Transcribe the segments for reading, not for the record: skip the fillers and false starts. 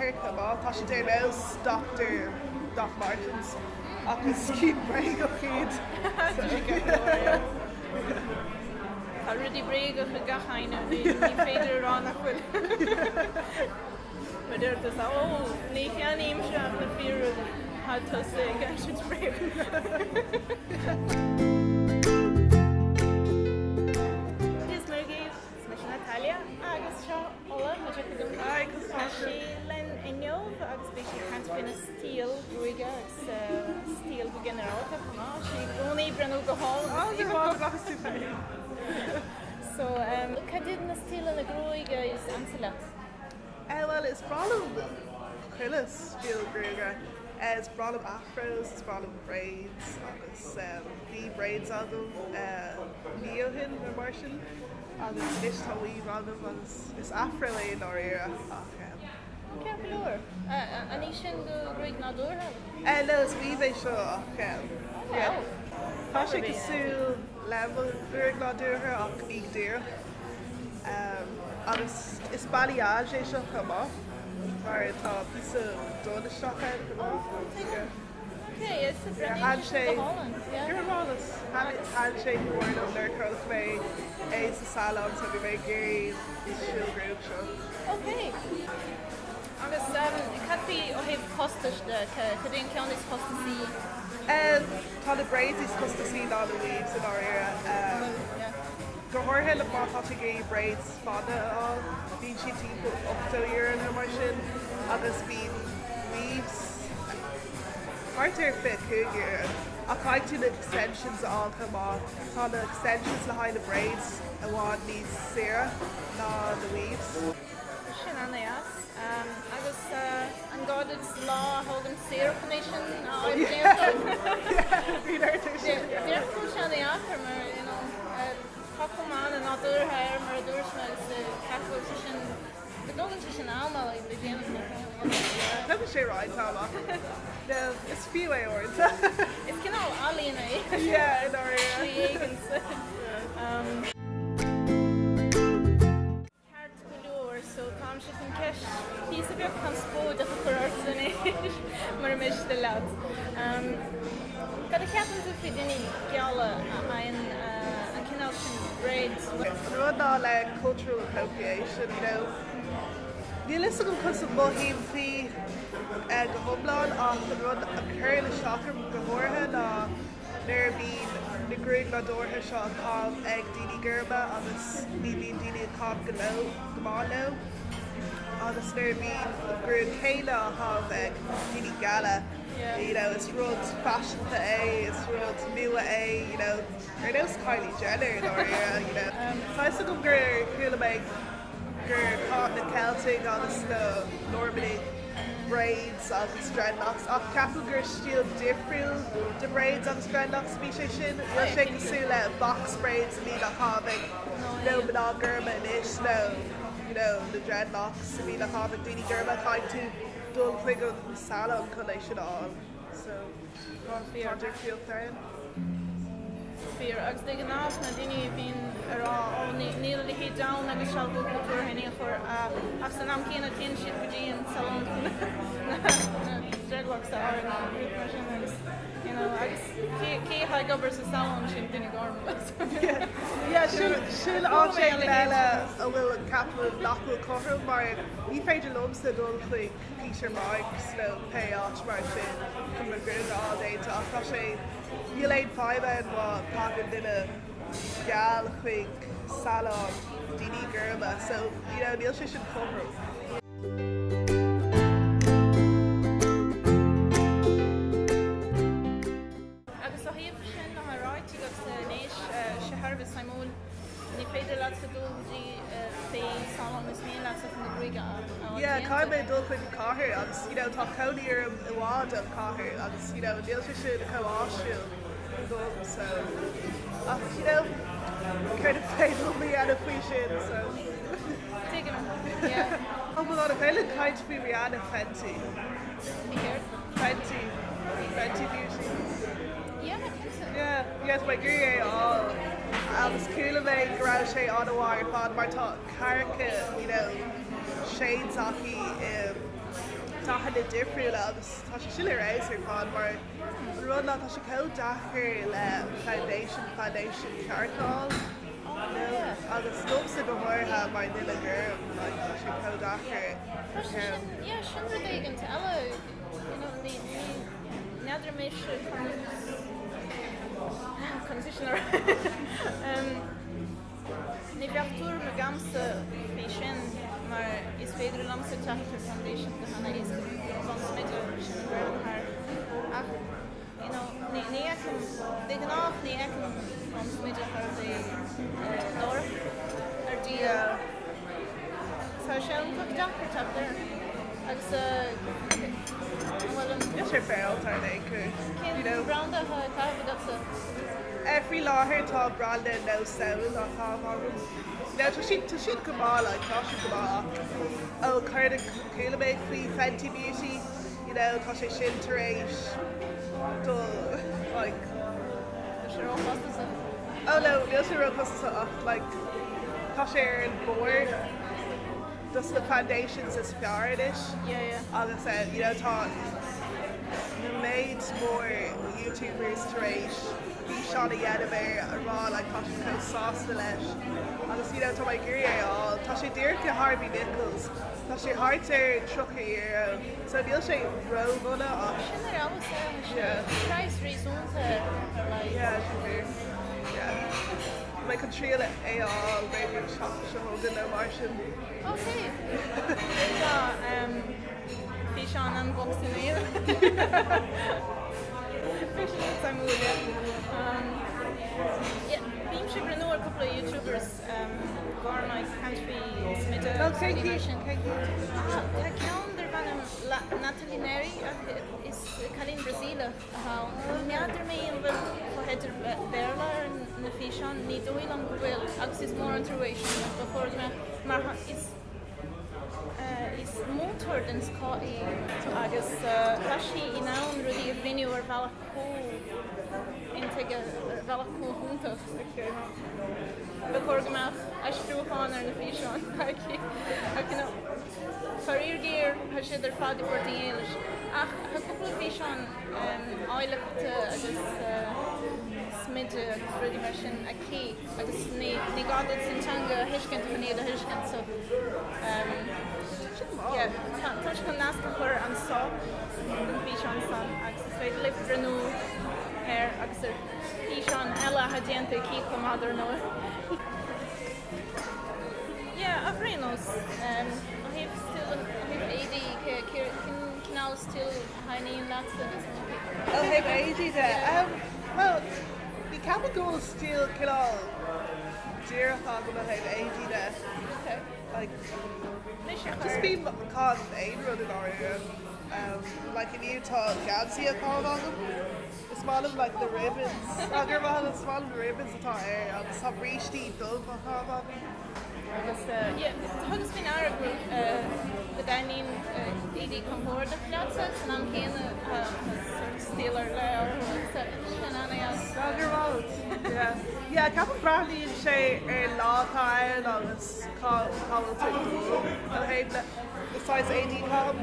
cathair cumá tá sé dé nós Dr. Doc Martens agus cí bre go chéad. Tá rudí bré go chu gachaine ní féidir rán nach chuil. Ma dúirtas ní cheaníim se na fiú há tusa gan si bré. Natalia agus seo óla me sí len inneomh agus bé sé cant fin a stíl ruige stíl go generalta má sí gúnaí brenn go hall so cadid na stíl na groige is ansela Well, it's problem chuile stíl gruige. It's problem afros, it's problem braids, agus bhí braids agam níohin na mar sin. Agus is tá weave agam agus is afro é an áire Ceir aní sin go gruig nádúra? No, is weave é seo Tá sé cosú level gruig nádúra ach ag dúr agus is bailíage é seo chumá mar tá písa dóna seacha Okay, it's a handshake. Yeah. You're honest. Handshake word on their cross way. It's a salon, so we make a chill group show. Okay. Agus cadbí ó héh costas de cadíon ceann is costa sí. Tá the braids is supposed to see all the weaves in our area. Go horthe le mátá gé braids fada á bhín si tí up to year in mar sin agus bhín weaves. Martyr fit cougar. I tried to the extensions all come on. Tá the extensions behind the braids and one needs Sarah, not the weaves. Sin annas. Agus an gáid lá hogan Sarah Commission Níorú se an áchar mar Paán an náúr hair mar a dúirs me ceú sin Golden sin alma like the game Never say right, Tala. No, it's few words. It's kind of alienate. Yeah, in our Hard to do so Tom she can cash piece of your transport of the mar mis the lad. Got a captain to fit in Gala my braids. Run all like cultural appropriation, you know. Níl go cos bohíim fí go homláin ach an rud a chuir le seachar go mórtha ná nuair bhín na grúig na dúirtha seo cámh ag daoine gurba agus ní bhíon daoine cámh go má nó agus nuair bhín grúig céile cámh ag daoine gala. You know, it's rud fashionta it's rud nua you know, knows Kylie Jenner or you know. Tá go gur chuúla méid gur caught the Celtic agus the Normandy braids agus dreadlocks ach capel gur still different the braids agus dreadlocks bí sé sin le sé cosú le box braids mí le hábig no but all gurma and ish no you know the dreadlocks mí le hábig daoine gurma caiid tú dul chuig go salon chun é sin all so fear feel fair Fear agus de gnáas na daine bhín ará níl hí da agus se go cultúr haine chur ach san am cíanna tin siad go dtíon salon dreadlocks agus cí ha gobar sa salon sin duine garma sin á sé leile a bhfuil capú nachfuil chothú mar ní féidir lomsa dul chuig Peter Marks nó pe áit mar sin chun mar grid á déta ach tá sé Níl five má pagan duine geall chuig salon daoine gurma so níl sé sin chomhrú. Agus a híomh sin na ráid agus néis se Harbh Simón ní féidir le sa dúdí fé salon is mé le na gruige cai mé dul chuig cáthir agus tá coníar i bhád an cáthir agus níl sé sin choáisiúil so kind of fatal me out of appreciation so oh my god I feel like kind of be Rihanna Fenty Beauty yes my girl all I was cool of a garage on a wire pod mar tá carca shades hockey dahan na difriúil agus tá sé si le rééis ar fád mar rud ná tá sé có dachar le foundation ceartáil agus stop sa go mórtha mar nila gur tá sé có dachar sin rud éigeanta eile neadar mé conditioner ní bhechtúr me gamsa fé sin mar is féidir lamsa teachtar foundation go hana is van smidle sin haar ach ní ecem de gnáach ní ecem van smidle ar de dorp ar dia sa sin tuach dachar taptar agus Is sé féil tar écu branda ha carfagasa Every láthir tá branda nó saoil a cháhharm. No, tá siad go má le tá si go má ó chuir cúla méid faoi Fenty Beauty, tá sé sin tar éis dul oh no, níl sé ru tá sé ar an bóir dus the foundations is fearadis agus tá na maids mór YouTubers tar éis bhí seán a dhéanamh a rá le tá sé có sásta leis agus tá mai gurí áil tá sé dtíirce Harvey Nichols tá sé háirtar trocha ar so níl sé rómhna ach sin ar áhas réúnta Mae can tríal éáil réidir seógan nó mar sin. Okay. Bhí seán an boxing éad. Bhím si brenú a couple of YouTubers Garmai country smidde animation. Tá ceann der bannam Natalie Neri is Calín Brazília a hán. Neadar mé an bhfuil chohéidir béla na fí seán ní dóil an bhfuil agus is mór an truéis ba chuirme mar is mótar den scáí agus taisí in nán rudí a bhiniú ar bhealach có inteige bhealach có húnta ba chuirgamach aistrúáin ar na fí seán Farir géir ha siad ar fád for díis ach ha cúpla fí seán áileachta agus smidde rudí mar sin a cí agus ní gáda sintanga hiiscint fan iad a hiiscint so tá go nasca chuir an sá an bhí seán san agus is féidir le brenú ar agus bhí seán eile ha déanta cí chumáidir nó a bhrénos híh éí cinál still haíon lása Oh, hey, AG there. Well, the capital still kill dear hog about hey AG there. Okay. Like, just be cost aid running area. Like in Utah, Gansey a call on them. The small of like the ribbons. I girl had the small of the ribbons at all air. I'm some reached the dove on top of me. Thugus bhín ára go daíon éí compóir de fleasa san am chéanna stílar le sin anaas. Yeah, Captain Bradley sé ar látáil agus cáil tú an héad le size AD column.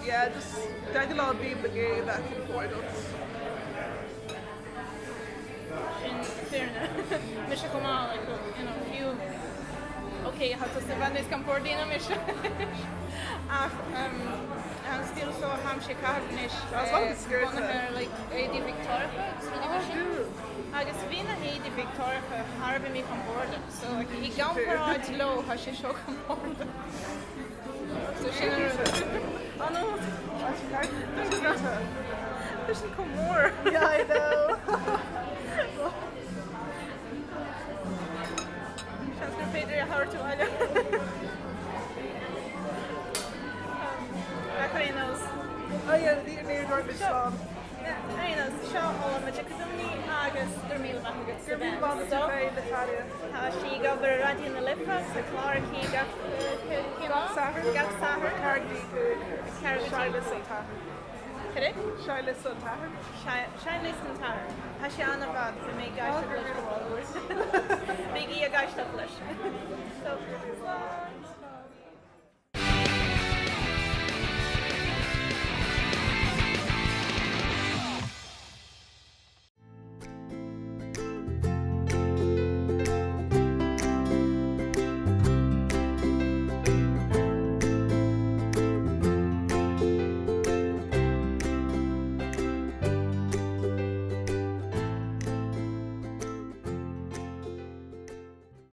Yeah, just take a lot of people again back and forth. Mis go má fiú Oké, hat se van is Campordina mis an stil so ham sé carnis like Eddie Victoria agus vína Eddie Victoria Harvey me Camporda so I garáid lo ha sé seo Camporda so sin kom mór Yeah, I know. Féidir a háir tú aile. Arénos. Oh yeah, the near door is strong. Arénos, seo óla me dumní agus gur míle agus sa ben. Tá sí gabar radí na lifa sa chláircí gach sahar Cardi Charlotte St. Correct? Charlotte St. Shine listen to her. Has she on the bag to make guys